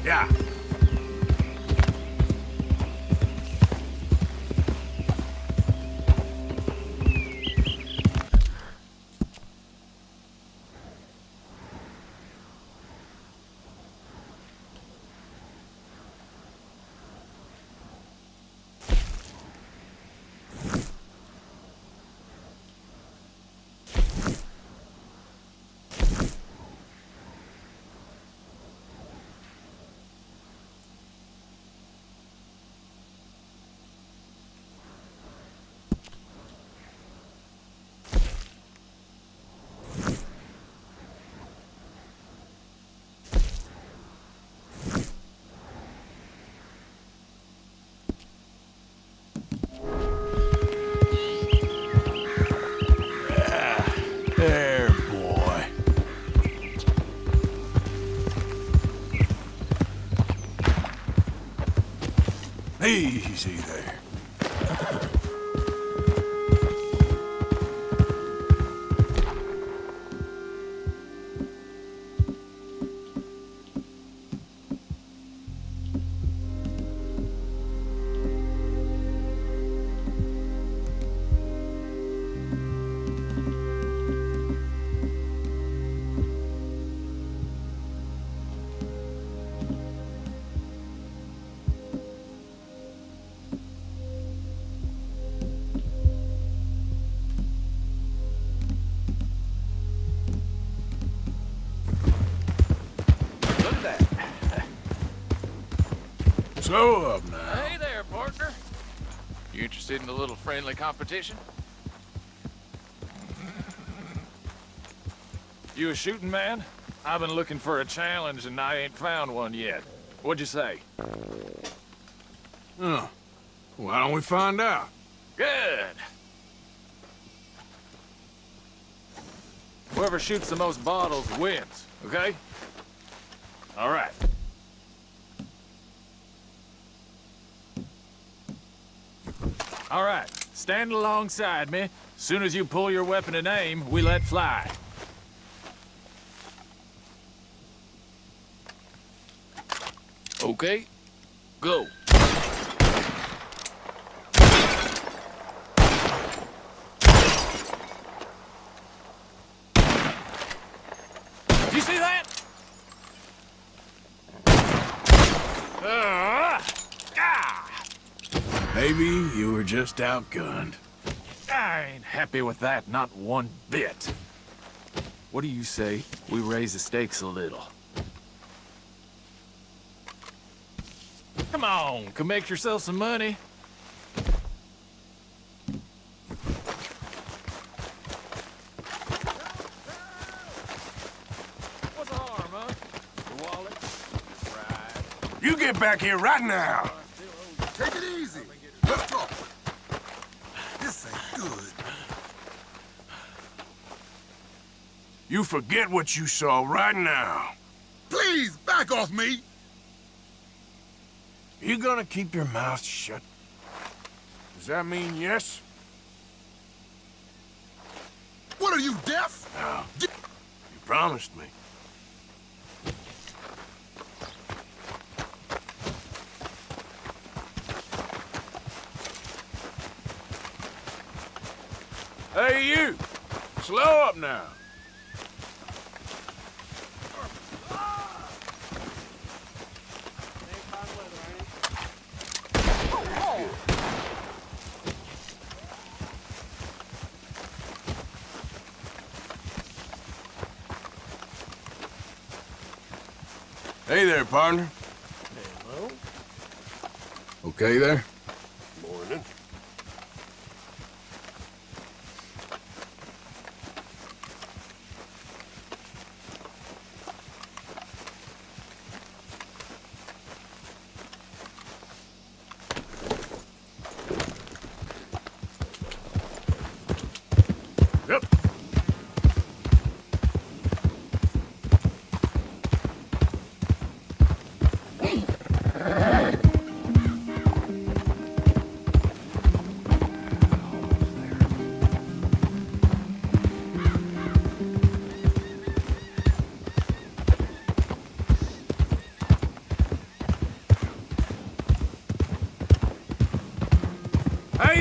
Yeah. There, boy. Easy there. Look at that. Slow up now. Hey there, partner. You interested in a little friendly competition? You a shooting man? I've been looking for a challenge and I ain't found one yet. What'd you say? Huh. Why don't we find out? Good. Whoever shoots the most bottles wins, okay? All right. All right, stand alongside me. Soon as you pull your weapon and aim, we let fly. Okay, go. You see that? Maybe you were just outgunned. I ain't happy with that, not one bit. What do you say we raise the stakes a little? Come on, come make yourself some money. What's the harm, huh? Your wallet? Right. You get back here right now. Take it easy. Let's talk. This ain't good. You forget what you saw right now. Please, back off me. You gonna keep your mouth shut? Does that mean yes? What are you, deaf? No. You promised me. Hey, you! Slow up now. Hey there, partner. Hello? Okay there? Morning. Yep.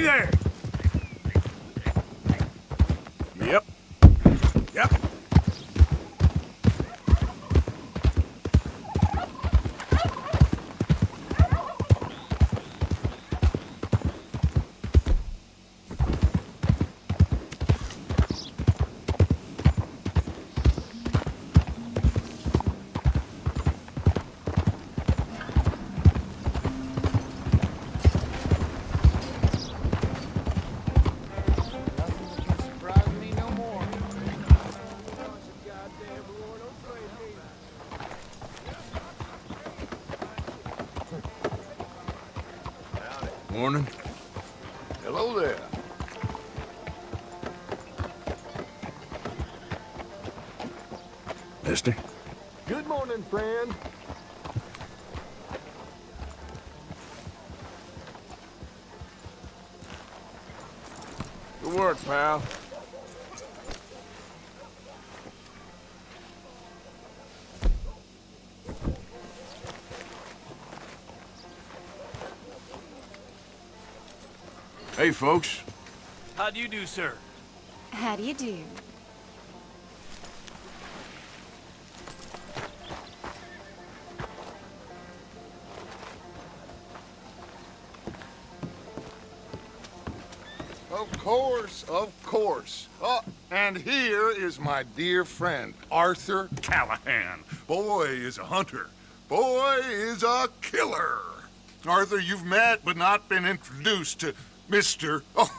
there! Yep. Yep. Morning. Hello there. Mister. Good morning, friend. Good work, pal. Hey, folks. How do you do, sir? How do you do? Of course, of course. Oh, and here is my dear friend, Arthur Callahan. Boy is a hunter. Boy is a killer. Arthur, you've met but not been introduced to Mr. Oh,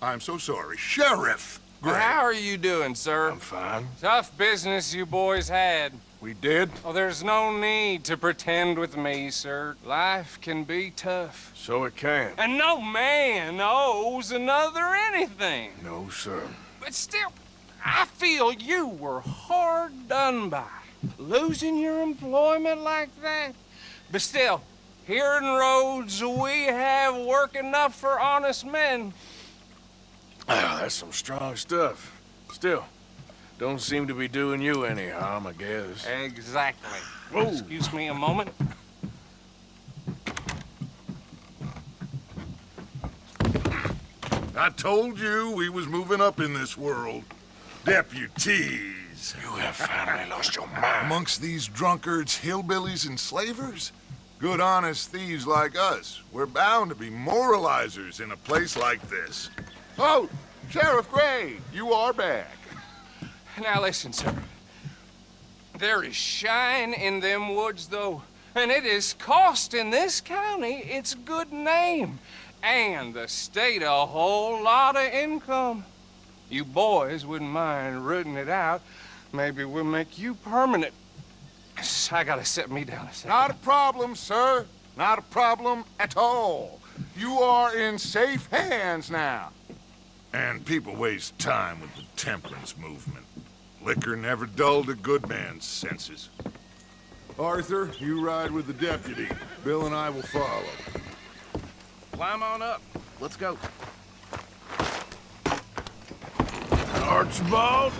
I'm so sorry, Sheriff Gray. How are you doing, sir? I'm fine. Tough business you boys had. We did, Oh, there's no need to pretend with me, sir. Life can be tough. so it can. And no man owes another anything. No, sir. But still, I feel you were hard done by. Losing your employment like that. But still, here in Rhodes, we have work enough for honest men. Ah, that's some strong stuff. Still, don't seem to be doing you any harm, I guess. Exactly. Whoa. Excuse me a moment. I told you we was moving up in this world. Deputies. You have finally lost your mind. Amongst these drunkards, hillbillies, and slavers? Good honest thieves like us. We're bound to be moralizers in a place like this. Oh, Sheriff Gray, you are back. Now listen, sir. There is shine in them woods, though, and it is costing this county its good name, and the state a whole lot of income. You boys wouldn't mind rooting it out. Maybe we'll make you permanent. I gotta sit me down a second. Not a problem, sir. Not a problem at all. You are in safe hands now. And people waste time with the temperance movement. Liquor never dulled a good man's senses. Arthur, you ride with the deputy. Bill and I will follow. Climb on up. Let's go. Archibald?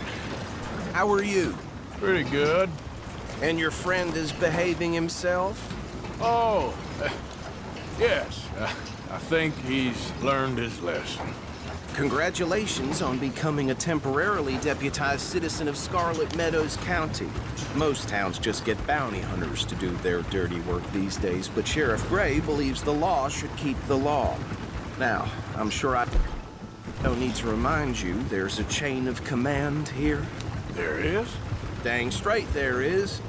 How are you? Pretty good. And your friend is behaving himself? Oh, yes. I think he's learned his lesson. Congratulations on becoming a temporarily deputized citizen of Scarlet Meadows County. Most towns just get bounty hunters to do their dirty work these days, but Sheriff Gray believes the law should keep the law. Now, I'm sure I don't need to remind you there's a chain of command here. There is? Dang straight there is.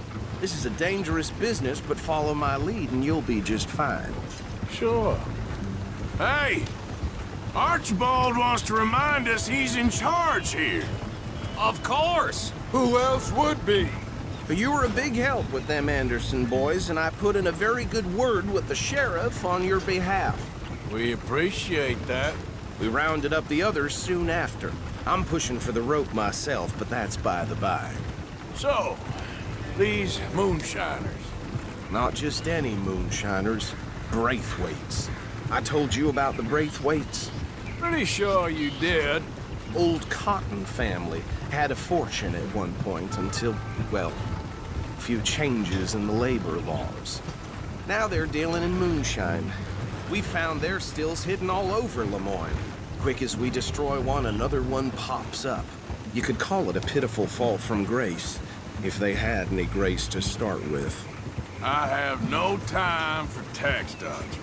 This is a dangerous business, but follow my lead and you'll be just fine. Sure. Hey! Archibald wants to remind us he's in charge here. Of course. Who else would be? But you were a big help with them Anderson boys, and I put in a very good word with the sheriff on your behalf. We appreciate that. We rounded up the others soon after. I'm pushing for the rope myself, but that's by the by. So, these moonshiners. Not just any moonshiners, Braithwaites. I told you about the Braithwaites. Pretty sure you did. Old Cotton family had a fortune at one point until, well, a few changes in the labor laws. Now they're dealing in moonshine. We found their stills hidden all over Lemoyne. Quick as we destroy one, another one pops up. You could call it a pitiful fall from grace, if they had any grace to start with. I have no time for tax dodgers.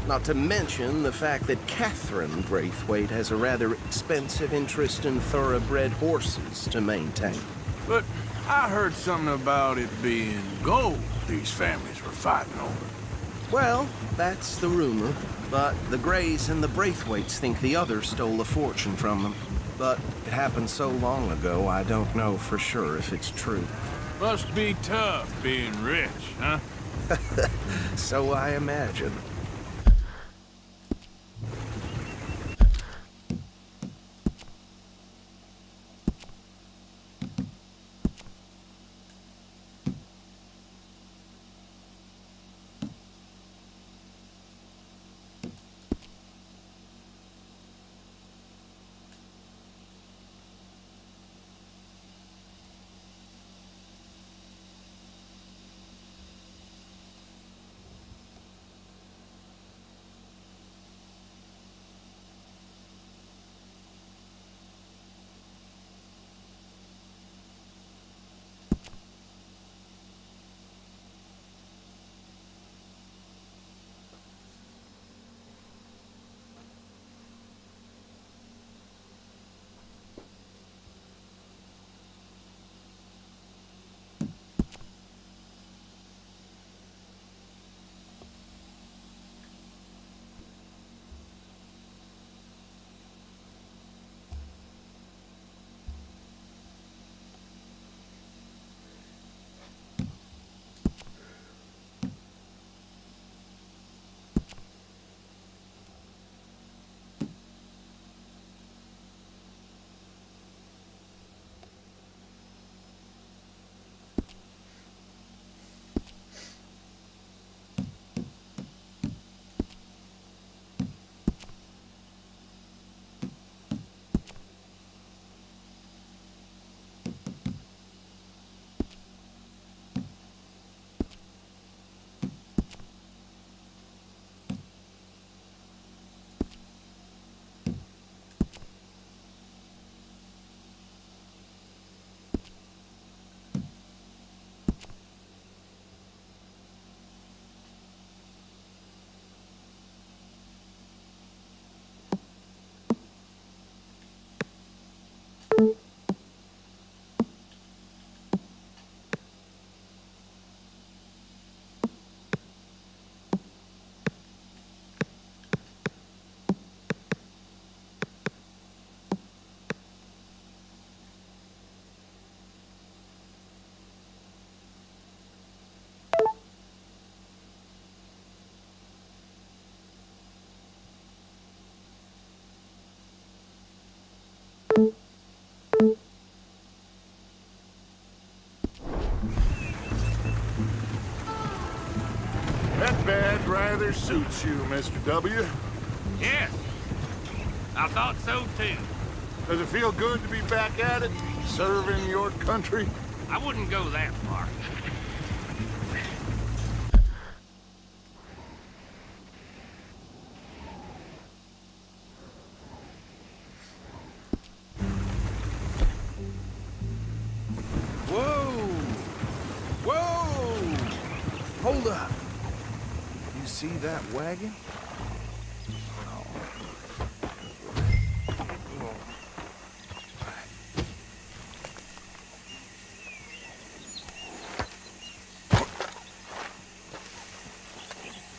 Not to mention the fact that Catherine Braithwaite has a rather expensive interest in thoroughbred horses to maintain. But I heard something about it being gold these families were fighting over. Well, that's the rumor, but the Greys and the Braithwaites think the others stole a fortune from them. But it happened so long ago, I don't know for sure if it's true. Must be tough being rich, huh? So I imagine. That badge rather suits you, Mr. W. Yes. I thought so too. Does it feel good to be back at it, serving your country? I wouldn't go that far. Whoa! Whoa! Hold up. You see that wagon?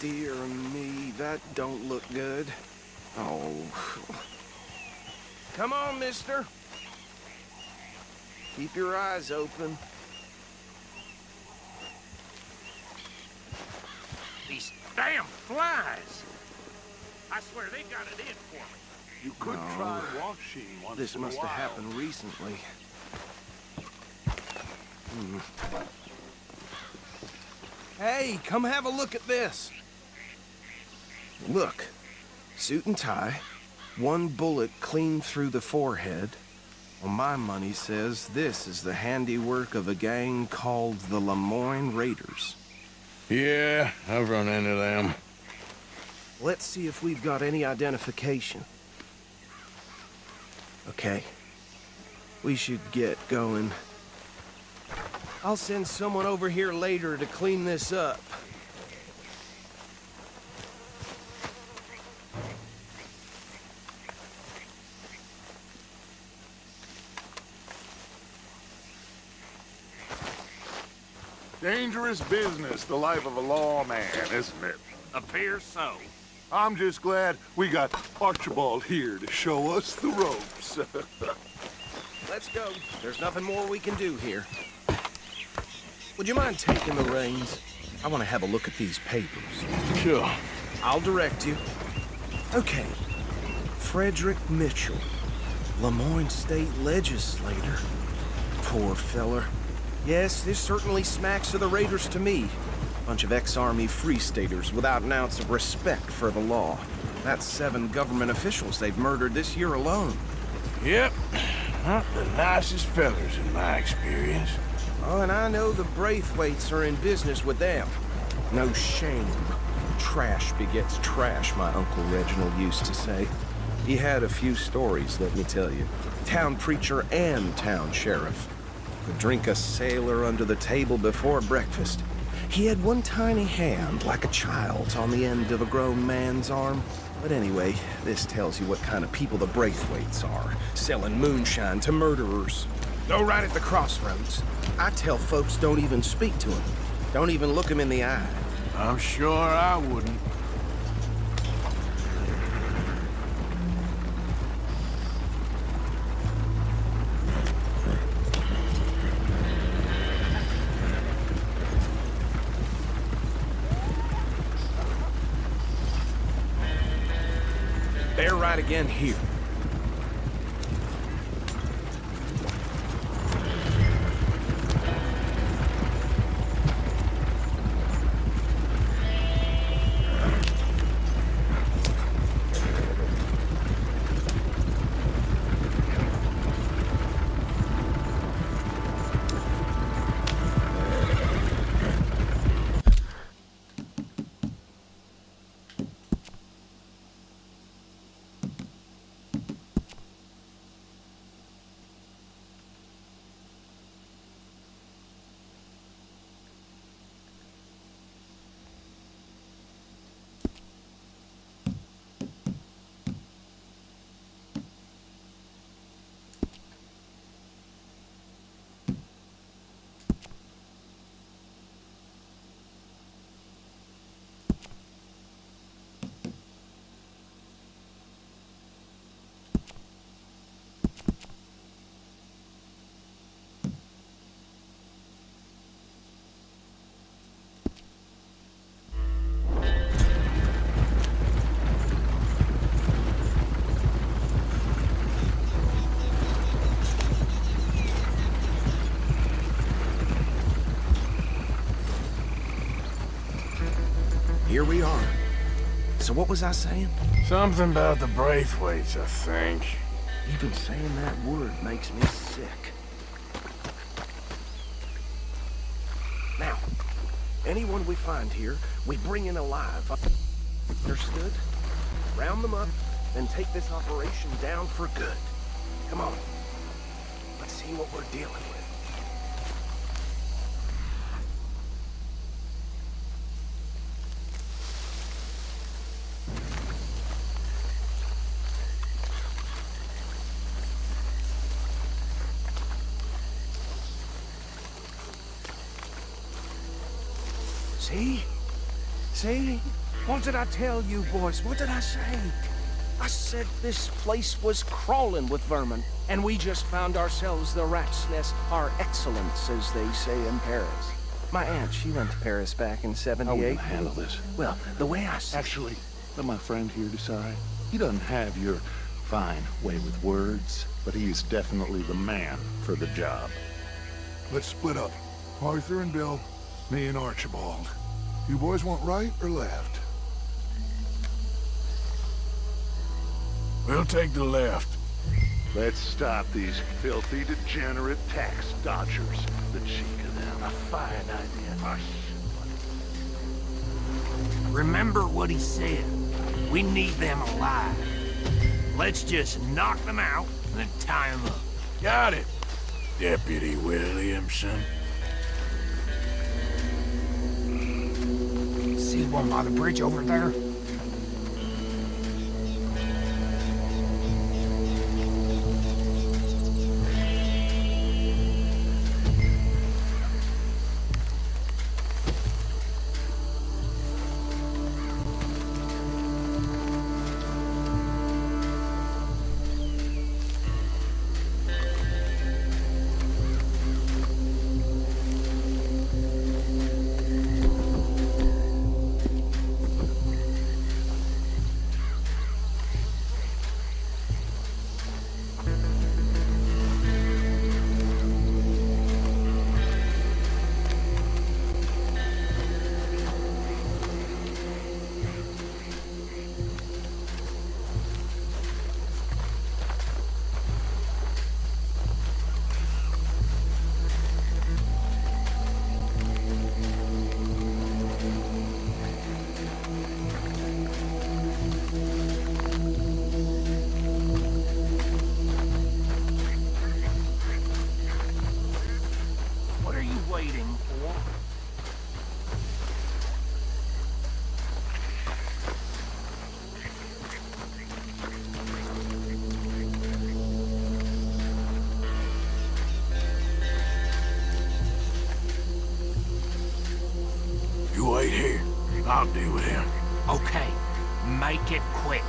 Dear me, that don't look good. Oh. Come on, mister. Keep your eyes open. These damn flies. I swear they got it in for me. You could try washing once This in a must while. have happened recently. Hey, come have a look at this. Look, suit and tie, one bullet clean through the forehead. Well, my money says this is the handiwork of a gang called the Lemoyne Raiders. Yeah, I've run into them. Let's see if we've got any identification. Okay. We should get going. I'll send someone over here later to clean this up. Dangerous business, the life of a lawman, isn't it? Appears so. I'm just glad we got Archibald here to show us the ropes. Let's go. There's nothing more we can do here. Would you mind taking the reins? I want to have a look at these papers. Sure. I'll direct you. Okay. Frederick Mitchell, Lemoyne State Legislator. Poor feller. Yes, this certainly smacks of the Raiders to me. Bunch of ex-Army Free Staters without an ounce of respect for the law. That's 7 government officials they've murdered this year alone. Yep. Not the nicest fellers in my experience. Oh, and I know the Braithwaites are in business with them. No shame. Trash begets trash, my Uncle Reginald used to say. He had a few stories, let me tell you. Town preacher and town sheriff. Could drink a sailor under the table before breakfast. He had one tiny hand, like a child's, on the end of a grown man's arm. But anyway, this tells you what kind of people the Braithwaites are, selling moonshine to murderers. Go right at the crossroads. I tell folks don't even speak to him. Don't even look him in the eye. I'm sure I wouldn't. Bear right again here. Here we are. So what was I saying? Something about the Braithwaites, I think. Even saying that word makes me sick. Now, anyone we find here, we bring in alive. Understood? Round them up, and take this operation down for good. Come on. Let's see what we're dealing with. See? See? What did I tell you, boys? What did I say? I said this place was crawling with vermin, and we just found ourselves the rat's nest par excellence, as they say in Paris. My aunt, she went to Paris back in '78. How are we gonna handle this? Well, the way I see Actually, let my friend here decide. He doesn't have your fine way with words, but he's definitely the man for the job. Let's split up. Arthur and Bill, me and Archibald. You boys want right or left? We'll take the left. Let's stop these filthy, degenerate tax dodgers. The cheek of them. A fine idea. Remember what he said. We need them alive. Let's just knock them out and then tie them up. Got it, Deputy Williamson. See one by the bridge over there? What are you waiting for? You wait here. I'll deal with him. Okay, make it quick.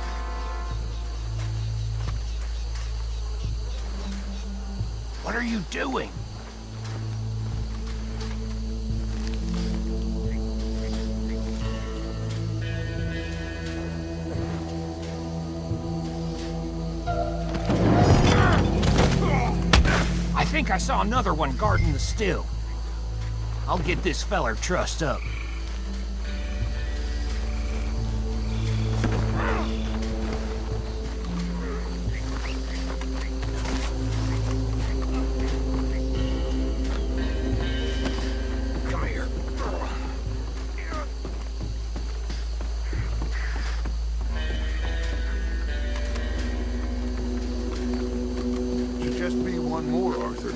What are you doing? I think I saw another one guarding the still. I'll get this feller trussed up. Come here. Should just be one more, Arthur.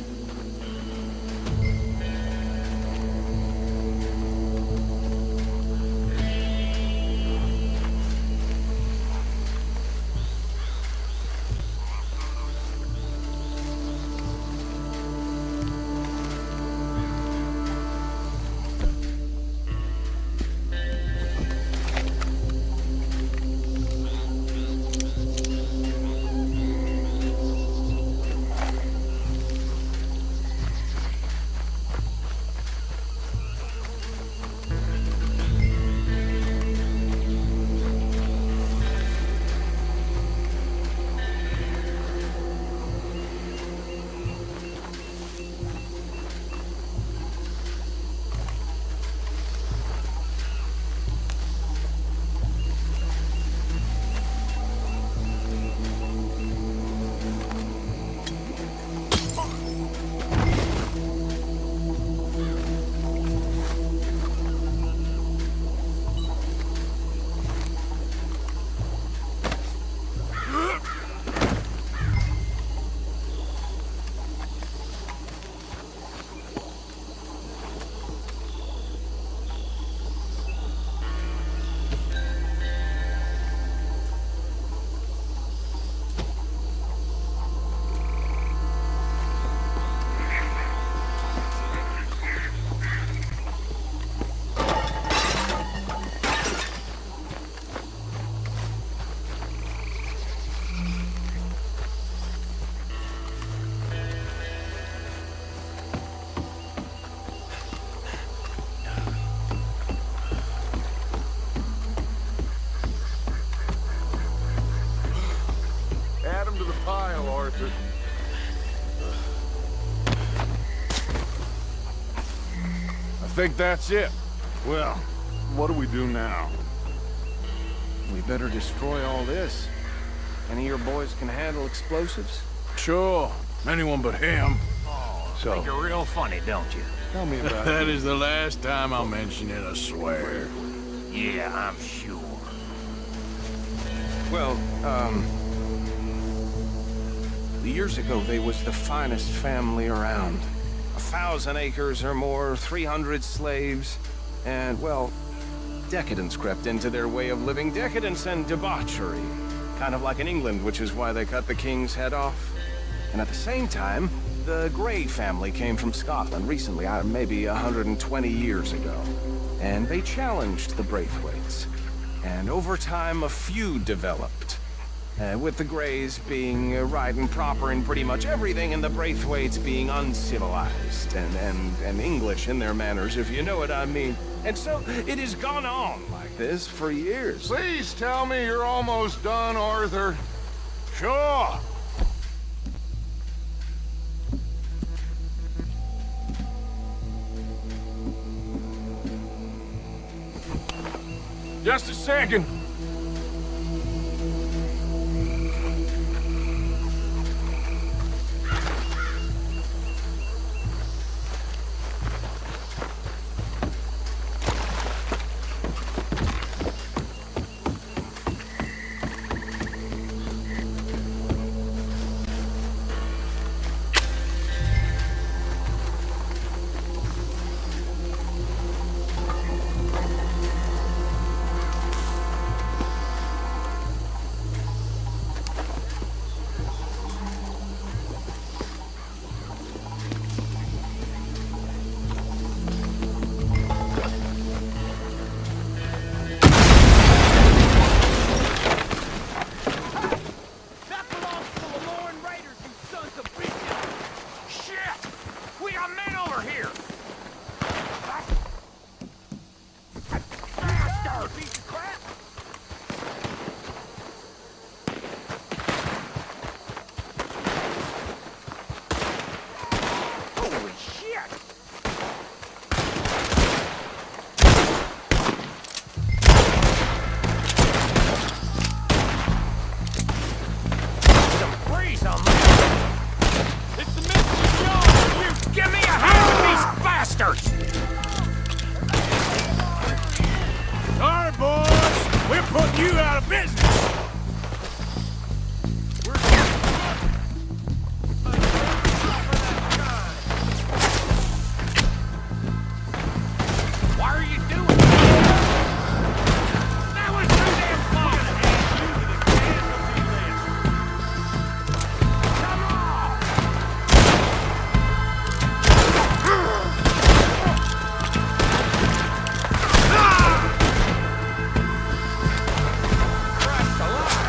Add 'em to the pile, Arthur. I think that's it. Well, what do we do now? We better destroy all this. Any of your boys can handle explosives? Sure. Anyone but him. So, Think you're real funny, don't you? tell me about That is the last time I'll mention it, I swear. Yeah, I'm sure. Well, years ago, they was the finest family around. 1,000 acres or more, 300 slaves, and, well, decadence crept into their way of living. Decadence and debauchery. Kind of like in England, which is why they cut the king's head off. And at the same time, the Grey family came from Scotland recently, maybe 120 years ago. And they challenged the Braithwaites. And over time, a feud developed. With the Greys being right and proper in pretty much everything, and the Braithwaites being uncivilized and English in their manners, if you know what I mean. And so it has gone on like this for years. Please tell me you're almost done, Arthur. Sure. Just a second. Sorry, boys. We're putting you out of business. Why are you doing that? That was too damn far. Come on! Christ alive!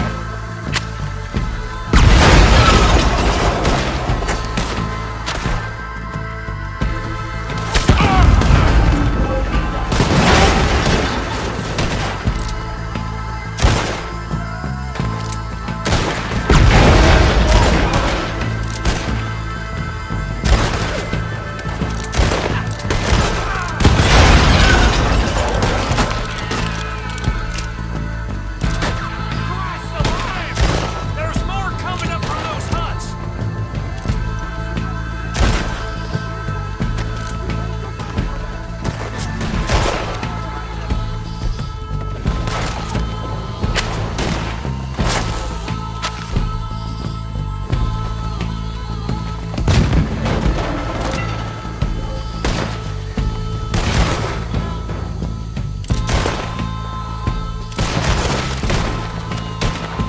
Christ alive! There's more coming up from those huts!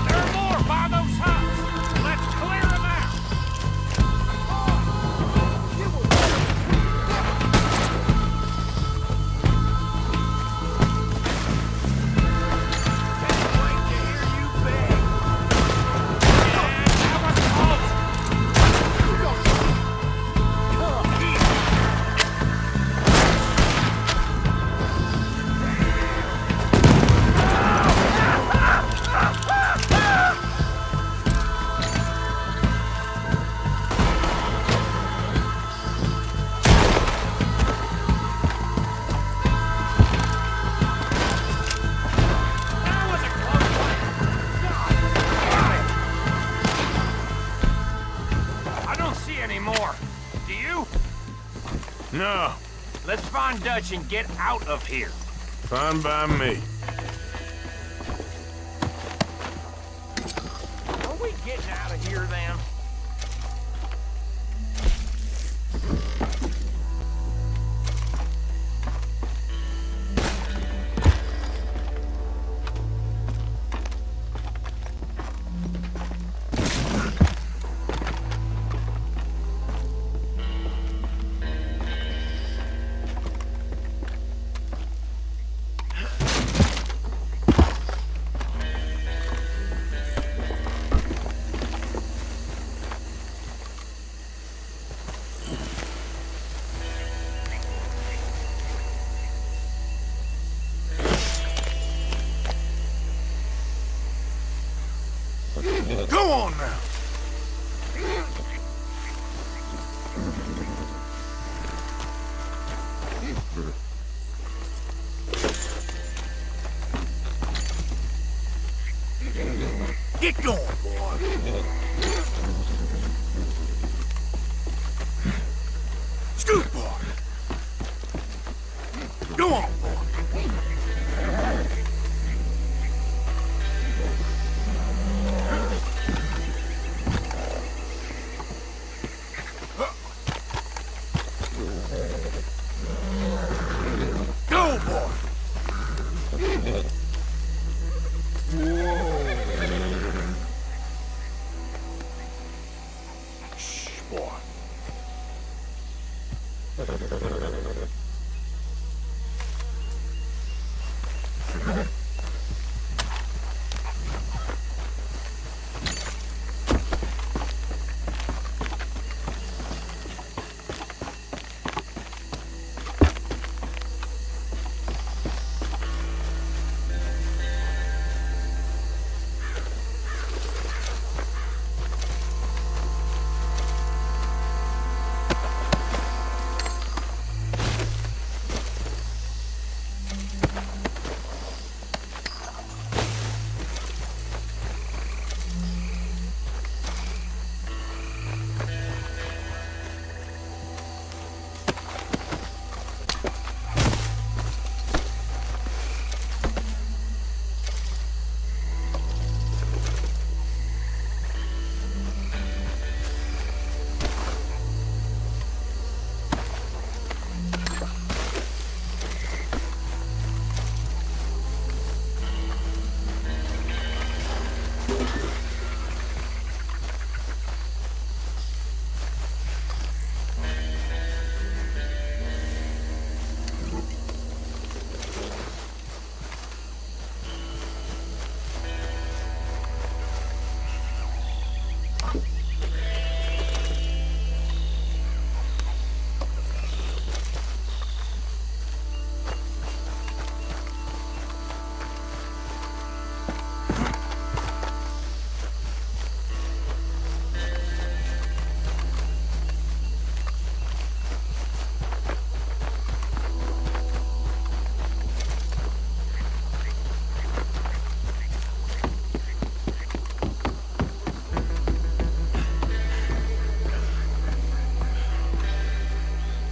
There are more by those huts! Let's clear them out! Can't wait to hear you beg! Yeah, that was close! That was a close one! I don't see any more. Do you? No, Let's find Dutch and get out of here. fine by me. getting out of here then? Go on now. Get going, boy. Scoot, boy. Go on, boy. Go, boy. Shh, boy.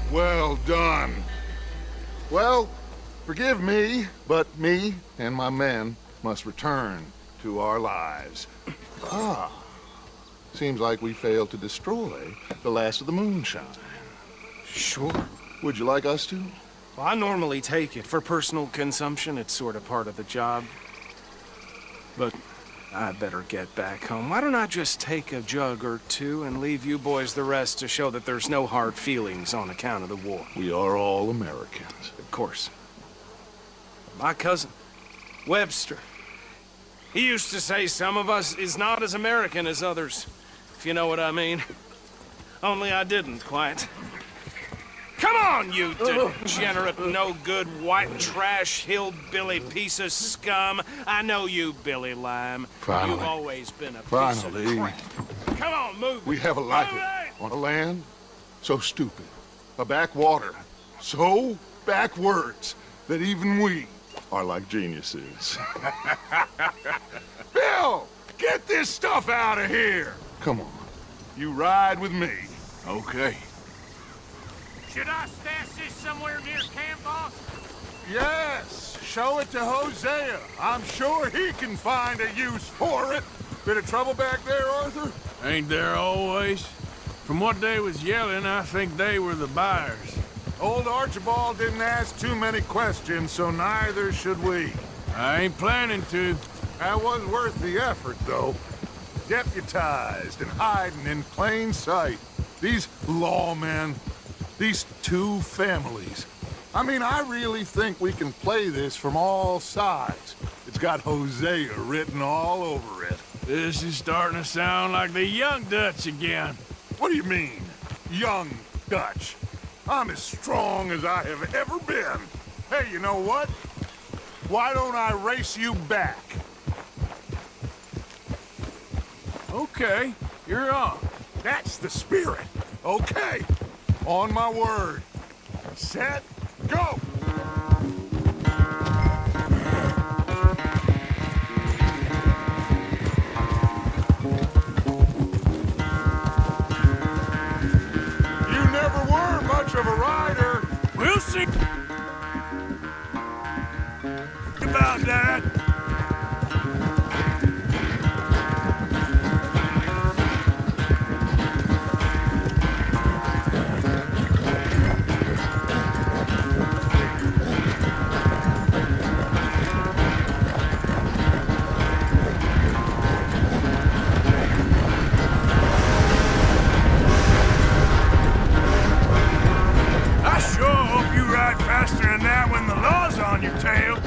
Well done. Well, forgive me, but me and my men must return to our lives. Ah, seems like we failed to destroy the last of the moonshine. Sure. Would you like us to? Well, I normally take it. For personal consumption, it's sort of part of the job. But I better get back home. Why don't I just take a jug or two and leave you boys the rest to show that there's no hard feelings on account of the war? We are all Americans. Of course. My cousin, Webster, he used to say some of us is not as American as others, if you know what I mean. Only I didn't quite. Come on, you degenerate, no-good, white trash, hillbilly piece of scum. I know you, Billy Lime. Finally. You've always been a piece Finally. of crap. Come on, move it. We have a life Move it! on a land so stupid, a backwater so backwards that even we are like geniuses. Bill, get this stuff out of here. Come on, you ride with me. Okay. Should I stash this somewhere near camp, boss? Yes, show it to Hosea. I'm sure he can find a use for it. Bit of trouble back there, Arthur? Ain't there always? From what they was yelling, I think they were the buyers. Old Archibald didn't ask too many questions, so neither should we. I ain't planning to. That was worth the effort, though. Deputized and hiding in plain sight. These lawmen, these two families. I mean, I really think we can play this from all sides. It's got Hosea written all over it. This is starting to sound like the Young Dutch again. What do you mean, young Dutch? I'm as strong as I have ever been. Hey, you know what? Why don't I race you back? Okay, you're on. That's the spirit. Okay, on my word. Set, go! You never were much of a rider. We'll see about that. I sure hope you ride faster than that when the law's on your tail.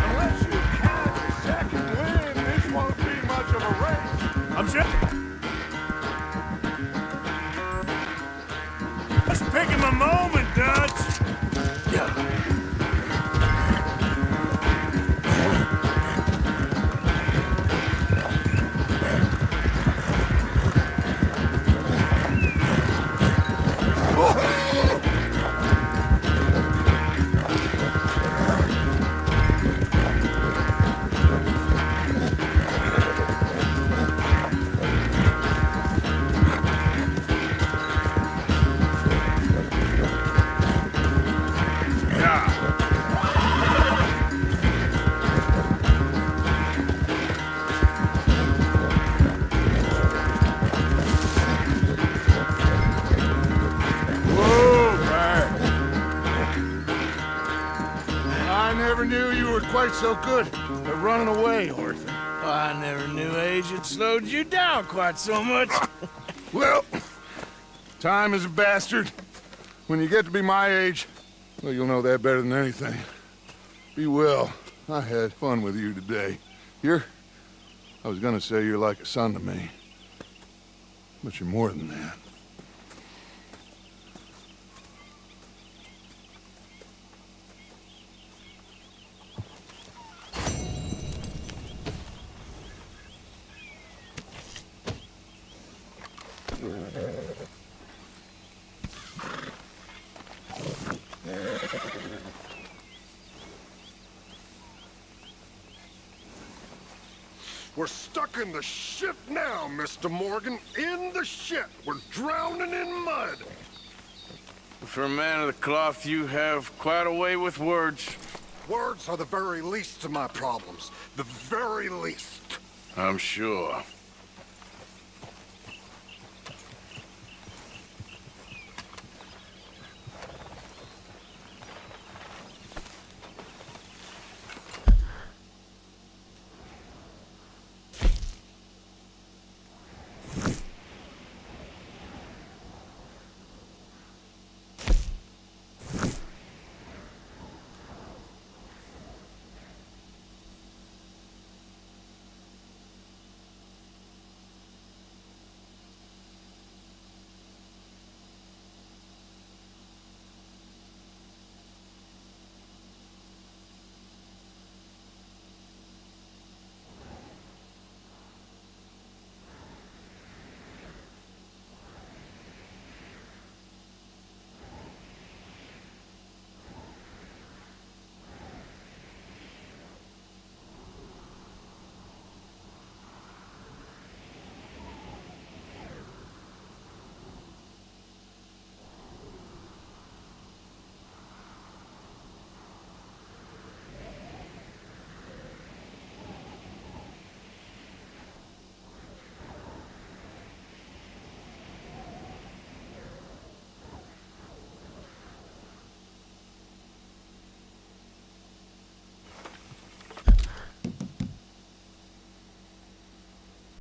Unless you count the second win, this won't be much of a race. I'm just picking my moment, Dutch. I never knew you were quite so good at running away, Arthur. I never knew age had slowed you down quite so much. Well, time is a bastard. When you get to be my age, well, you'll know that better than anything. Be well. I had fun with you today. I was gonna say you're like a son to me. But you're more than that. We're stuck in the shit now, Mr. Morgan. In the shit. We're drowning in mud. For a man of the cloth, you have quite a way with words. Words are the very least of my problems. The very least. I'm sure.